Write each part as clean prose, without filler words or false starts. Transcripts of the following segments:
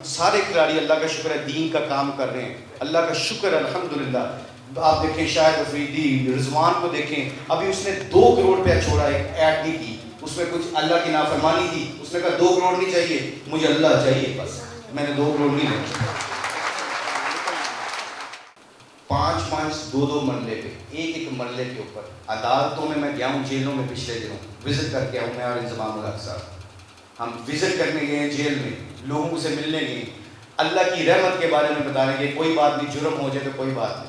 سارے کھلاڑی اللہ کا شکر ہے دین کا کام کر رہے ہیں، اللہ کا شکر الحمدللہ۔ آپ دیکھیں شاہد افریدی، رضوان کو دیکھیں، ابھی اس نے 2 کروڑ روپیہ چھوڑا، ایک ایڈ نہیں کی، اس میں کچھ اللہ کی نافرمانی تھی، اس نے کہا 2 کروڑ نہیں چاہیے مجھے اللہ چاہیے، بس میں نے 2 کروڑ نہیں لے۔ 5 2 مرلے پہ، ایک مرلے کے اوپر عدالتوں میں گیا ہوں، جیلوں میں پچھلے دنوں وزٹ کر کے آؤں میں اور انضمام الحق صاحب، ہم وزٹ کرنے گئے ہیں جیل میں، لوگوں سے ملنے گئے، اللہ کی رحمت کے بارے میں بتانے گئے، کوئی بات نہیں، جرم ہو جائے تو کوئی بات نہیں۔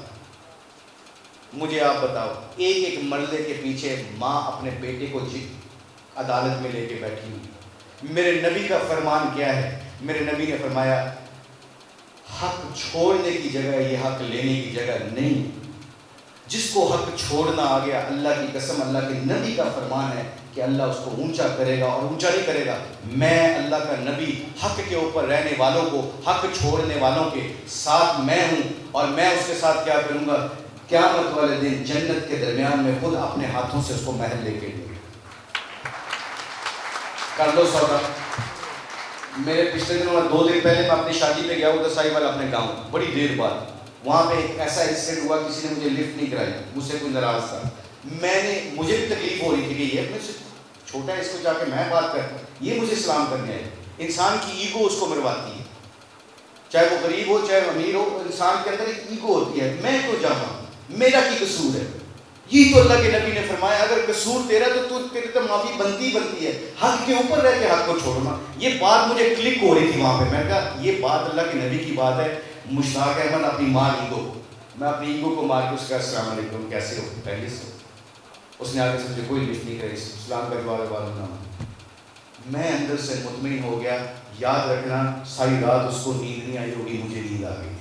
مجھے آپ بتاؤ، ایک مرلے کے پیچھے ماں اپنے بیٹے کو عدالت میں لے کے بیٹھی ہوئی۔ میرے نبی کا فرمان کیا ہے؟ میرے نبی نے فرمایا حق چھوڑنے کی جگہ یہ حق لینے کی جگہ نہیں۔ جس کو حق چھوڑنا آ گیا، اللہ کی قسم، اللہ کے نبی کا فرمان ہے کہ اللہ اس کو اونچا کرے گا، اور اونچا نہیں کرے گا۔ میں اللہ کا نبی حق کے اوپر رہنے والوں کو، حق چھوڑنے والوں کے ساتھ میں ہوں، اور میں اس کے ساتھ کیا کروں گا؟ قیامت والے دن جنت کے درمیان میں خود اپنے ہاتھوں سے اس کو محل لے کے دوں گا۔ کر لو سودا۔ میرے پچھلے دنوں 2 دن پہلے میں اپنی شادی پہ گیا ہوں دسائی والا اپنے گاؤں، بڑی دیر بعد وہاں پہ ایک ایسا انسیڈنٹ ہوا، کسی نے مجھے لفٹ نہیں کرائی، مجھ سے کوئی ناراض تھا، مجھے بھی تکلیف ہو رہی تھی کہ یہ مجھ سے چھوٹا ہے، اس کو جا کے میں بات کرتا ہوں، یہ مجھے سلام کرنے آئے۔ انسان کی ایگو اس کو مرواتی ہے، چاہے وہ غریب ہو چاہے امیر ہو، انسان کے اندر ایک ایگو ہوتی ہے، میں تو جاؤں، میرا کی قصور ہے؟ یہ تو اللہ کے نبی نے فرمایا اگر قصور تیرا تو تیرے تو معافی بنتی ہے، حق کے اوپر رہ کے حق کو چھوڑنا۔ یہ بات مجھے کلک ہو رہی تھی وہاں پہ، میں نے کہا یہ بات اللہ کے نبی کی بات ہے۔ مشتاق احمد اپنی ماں ایگو، میں اپنی ایگو کو مار کے اس کا السلام علیکم کیسے ہو، پہلے سے اس نے آگے سے مجھے کوئی لفٹ نہیں کری، اسلام کا جواب والدہ، میں اندر سے مطمئن ہو گیا۔ یاد رکھنا ساری رات اس کو نیند نہیں آئی ہوگی، مجھے نیند آ گئی۔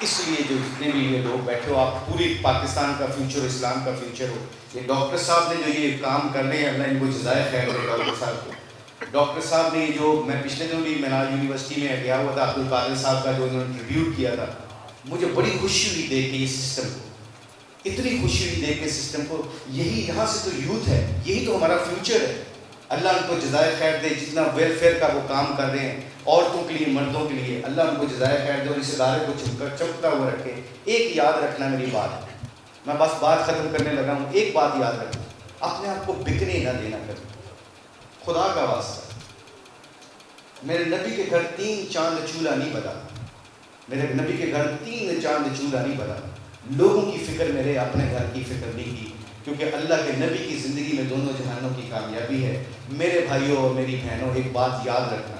اس لیے جو جتنے بھی یہ لوگ بیٹھے ہو، آپ پوری پاکستان کا فیوچر، اسلام کا فیوچر ہو۔ یہ ڈاکٹر صاحب نے جو یہ کام کر رہے ہیں، اللہ ان کو جزائے خیر دے ڈاکٹر صاحب کو۔ ڈاکٹر صاحب نے جو، میں پچھلے دنوں بھی مناج یونیورسٹی میں گیا ہوا تھا، عبد القادر صاحب کا جو انہوں نے ٹریبیوٹ کیا تھا، مجھے بڑی خوشی ہوئی دیکھ کے یہ سسٹم کو، اتنی خوشی ہوئی دیکھ کے سسٹم کو۔ یہی یہاں سے تو یوتھ ہے، یہی تو ہمارا فیوچر ہے۔ اللہ ان کو جزائے خیر دے، جتنا ویلفیئر کا وہ کام کر رہے ہیں عورتوں کے لیے، مردوں کے لیے، اللہ ان کو جزائے خیر دے اور اس ادارے کو چمکتا ہوا رکھے۔ ایک یاد رکھنا میری بات، میں بس بات ختم کرنے لگا ہوں، ایک بات یاد رکھنا، اپنے آپ کو بکنے نہ دینا کبھی، خدا کا واسطہ۔ میرے نبی کے گھر 3 چاند چولہا نہیں بنا، میرے نبی کے گھر 3 چاند چولہا نہیں بنا۔ لوگوں کی فکر میرے اپنے گھر کی فکر نہیں کی، کیونکہ اللہ کے نبی کی زندگی میں دونوں جہانوں کی کامیابی ہے۔ میرے بھائیوں اور میری بہنوں، ایک بات یاد رکھنا،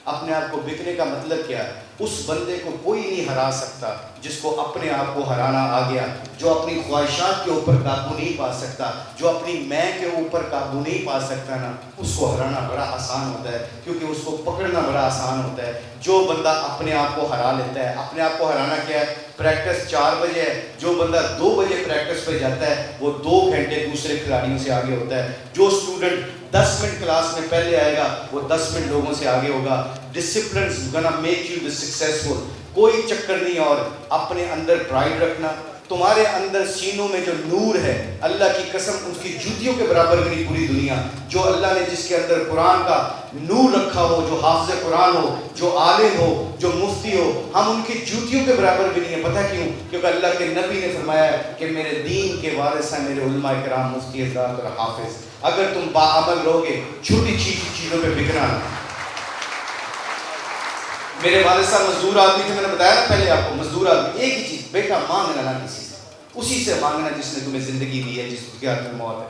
اپنے آپ کو بکنے کا مطلب کیا ہے؟ اس بندے کو کوئی نہیں ہرا سکتا جس کو اپنے آپ کو ہرانا آ گیا، جو اپنی خواہشات کے اوپر قابو نہیں پا سکتا، جو اپنی میں کے اوپر قابو نہیں پا سکتا نا، اس کو ہرانا بڑا آسان ہوتا ہے، کیونکہ اس کو پکڑنا بڑا آسان ہوتا ہے۔ جو بندہ اپنے آپ کو ہرا لیتا ہے، اپنے آپ کو ہرانا کیا ہے؟ پریکٹس 4 بجے ہے، جو بندہ 2 بجے پریکٹس پہ جاتا ہے وہ 2 گھنٹے دوسرے کھلاڑیوں سے آگے ہوتا ہے۔ جو اسٹوڈنٹ 10 منٹ کلاس میں پہلے آئے گا وہ 10 منٹ لوگوں سے آگے ہوگا۔ ڈسپلن گنا میک یو سکسیسفل، کوئی چکر نہیں۔ اور اپنے اندر پرائڈ رکھنا، تمہارے اندر سینوں میں جو نور ہے، اللہ کی قسم اس کی جوتیوں کے برابر بھی نہیں پوری دنیا۔ جو اللہ نے جس کے اندر قرآن کا نور رکھا ہو، جو حافظ قرآن ہو، جو عالم ہو، جو مفتی ہو، ہم ان کی جوتیوں کے برابر بھی نہیں ہیں۔ پتہ کیوں؟ کیونکہ اللہ کے نبی نے فرمایا ہے کہ میرے دین کے وارث ہیں میرے علماء کرام، مفتی حضرات اور حافظ۔ اگر تم باعمل رہوگے، چھوٹی چیزوں پہ بکنا نہ۔ میرے والد صاحب مزدور آدمی تھے، میں نے بتایا نا پہلے آپ کو، مزدور آدمی، ایک ہی چیز، بیٹا مانگنا نہ کسی سے، اسی سے مانگنا جس نے تمہیں زندگی دی ہے، جس کے ہاتھ میں موت ہے۔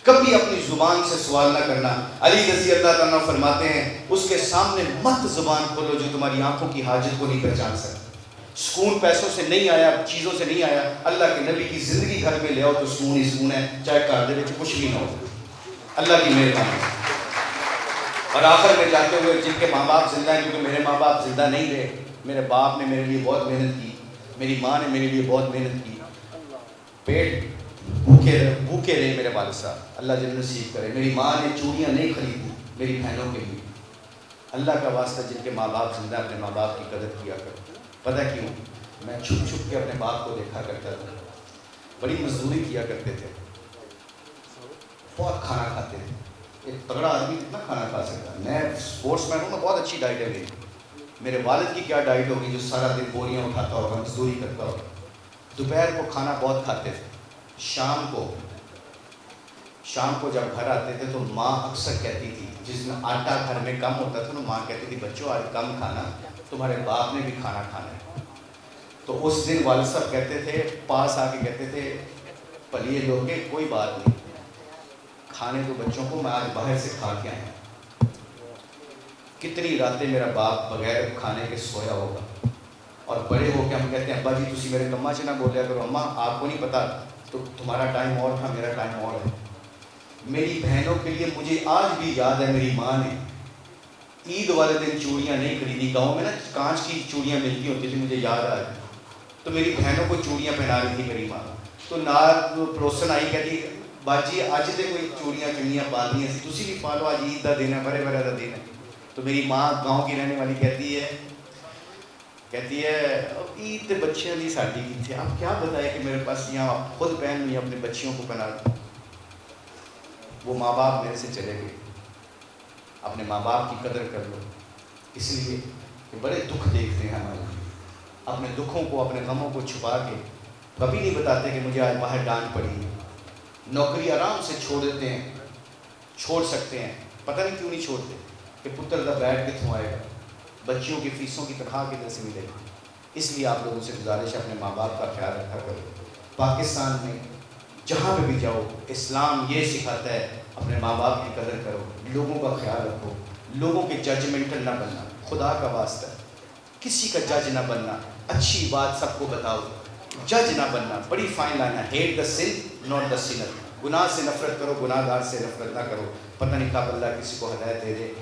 کبھی اپنی زبان سے سوال نہ کرنا۔ علی رضی اللہ تعالیٰ فرماتے ہیں اس کے سامنے مت زبان کھولو جو تمہاری آنکھوں کی حاجت کو نہیں پہچان سکتا۔ سکون پیسوں سے نہیں آیا، چیزوں سے نہیں آیا، اللہ کے نبی کی زندگی گھر میں لے آؤ تو سکون ہی سکون ہے، چاہے گھر دے وچ کچھ بھی نہ ہو، اللہ کی مہربانی۔ اور آخر میں جاتے ہوئے، جن کے ماں باپ زندہ ہیں، کیونکہ میرے ماں باپ زندہ نہیں رہے، میرے باپ نے میرے لیے بہت محنت کی، میری ماں نے میرے لیے بہت محنت کی، پیٹ بھوکے رہے میرے والد صاحب، اللہ جنت نصیب کرے۔ میری ماں نے چوڑیاں نہیں خریدی میری بہنوں کے لیے۔ اللہ کا واسطہ، جن کے ماں باپ زندہ، اپنے ماں باپ کی قدر کیا کرو۔ پتہ کیوں؟ میں چھپ چھپ کے اپنے باپ کو دیکھا کرتا تھا، بڑی مزدوری کیا کرتے تھے، بہت کھانا کھاتے تھے، ایک تگڑا آدمی کتنا کھانا کھا سکتا ہے؟ میں اسپورٹس مین ہوں، میں بہت اچھی ڈائٹ ہے میری. میرے والد کی کیا ڈائٹ ہوگی جو سارا دن بوریاں اٹھاتا ہوگا، مزدوری کرتا ہوگا. دوپہر کو کھانا بہت کھاتے تھے. شام کو جب گھر آتے تھے تو ماں اکثر کہتی تھی، جس میں آٹا گھر میں کم ہوتا تھا نا، ماں کہتی تھی بچوں آج کم کھانا، تمہارے باپ نے بھی کھانا کھانا ہے. تو اس دن والد صاحب کہتے تھے، پاس آ کے کہتے تھے، پلیے لوگ کے کوئی بات نہیں، کھانے تو بچوں کو، میں آج باہر سے کھا کے آیا. کتنی راتیں میرا باپ بغیر کھانے کے سویا ہوگا. اور بڑے ہو کے ہم کہتے ہیں ابا جی تسی میرے کما سے نہ بولیا کرو. اماں آپ کو نہیں پتا، تو تمہارا ٹائم اور تھا، میرا ٹائم اور ہے. میری بہنوں کے لیے مجھے آج بھی یاد ہے، میری ماں نے عید والے دن چوڑیاں نہیں خریدی. گاؤں میں نا کانچ کی چوڑیاں ملتی ہوتی تھی، مجھے یاد آ گئی. تو میری بہنوں کو چوڑیاں پہنا رہی تھی میری ماں. تو نال پڑوسن آئی کہتی باجی اج تے کوئی چوڑیاں چڑیاں پا لیا سی، تسی بھی پا لو، اج عید دا دن ہے، بڑے بڑے دا دن ہے. تو میری ماں گاؤں کی رہنے والی کہتی ہے عید تے بچیاں دی ساڈی کتھے، اب کیا بتائے کہ میرے پاس یہاں خود پہن ہوئی اپنے بچیوں کو پہنا دوں. وہ ماں باپ میرے سے چلے گئے. اپنے ماں باپ کی قدر کر لو، اس لیے کہ بڑے دکھ دیکھتے ہیں ہمارے. اپنے دکھوں کو، اپنے غموں کو چھپا کے کبھی نہیں بتاتے کہ مجھے آج باہر ڈانٹ پڑی ہے. نوکری آرام سے چھوڑ دیتے ہیں، چھوڑ سکتے ہیں. پتہ نہیں کیوں نہیں چھوڑتے کہ پتر دا بیٹھ کتوں آئے گا، بچیوں کی فیسوں کی تنخواہ کدھر سے ملے گی. اس لیے آپ لوگوں سے گزارش ہے اپنے ماں باپ کا خیال رکھا کرو. پاکستان میں جہاں پہ بھی جاؤ، اسلام یہ سکھاتا ہے اپنے ماں باپ کی قدر کرو، لوگوں کا خیال رکھو، لوگوں کے ججمنٹل نہ بننا. خدا کا واسطہ کسی کا جج نہ بننا، اچھی بات سب کو بتاؤ، جج نہ بننا. بڑی فائن لائن ہے، hate the sin not the sinner. گناہ سے نفرت کرو، گناہ گار سے نفرت نہ کرو. پتہ نہیں کب اللہ کسی کو ہدایت دے دے.